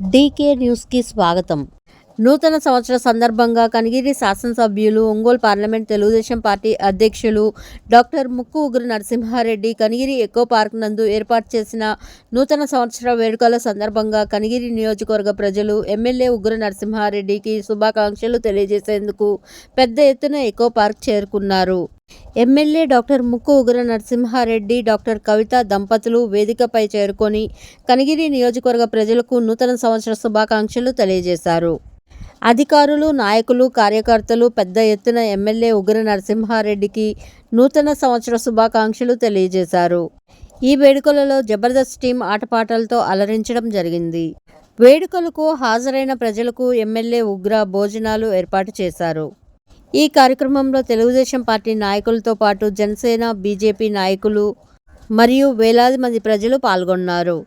DK న్యూస్కి స్వాగతం. నూతన సంవత్సర సందర్భంగా కనిగిరి శాసనసభ్యులు, ఒంగోలు పార్లమెంట్ తెలుగుదేశం పార్టీ అధ్యక్షులు డాక్టర్ ముక్కు ఉగ్ర నరసింహారెడ్డి కనిగిరి ఎకో పార్క్ నందు ఏర్పాటు చేసిన నూతన సంవత్సర వేడుకల సందర్భంగా కనిగిరి నియోజకవర్గ ప్రజలు ఎమ్మెల్యే ఉగ్ర నరసింహారెడ్డికి శుభాకాంక్షలు తెలియజేసేందుకు పెద్ద ఎత్తున ఎకో పార్క్ చేరుకున్నారు. ఎమ్మెల్యే డాక్టర్ ముక్కు ఉగ్ర నరసింహారెడ్డి, డాక్టర్ కవిత దంపతులు వేదికపై చేరుకొని కనిగిరి నియోజకవర్గ ప్రజలకు నూతన సంవత్సర శుభాకాంక్షలు తెలియజేశారు. అధికారులు, నాయకులు, కార్యకర్తలు పెద్ద ఎత్తున ఎమ్మెల్యే ఉగ్ర నరసింహారెడ్డికి నూతన సంవత్సర శుభాకాంక్షలు తెలియజేశారు. ఈ వేడుకలలో జబర్దస్త్ టీం ఆటపాటలతో అలరించడం జరిగింది. వేడుకలకు హాజరైన ప్రజలకు ఎమ్మెల్యే ఉగ్ర భోజనాలు ఏర్పాటు చేశారు. ఈ కార్యక్రమంలో తెలుగుదేశం పార్టీ నాయకులతో పాటు జనసేన, బీజేపీ నాయకులు మరియు వేలాది మంది ప్రజలు పాల్గొన్నారు.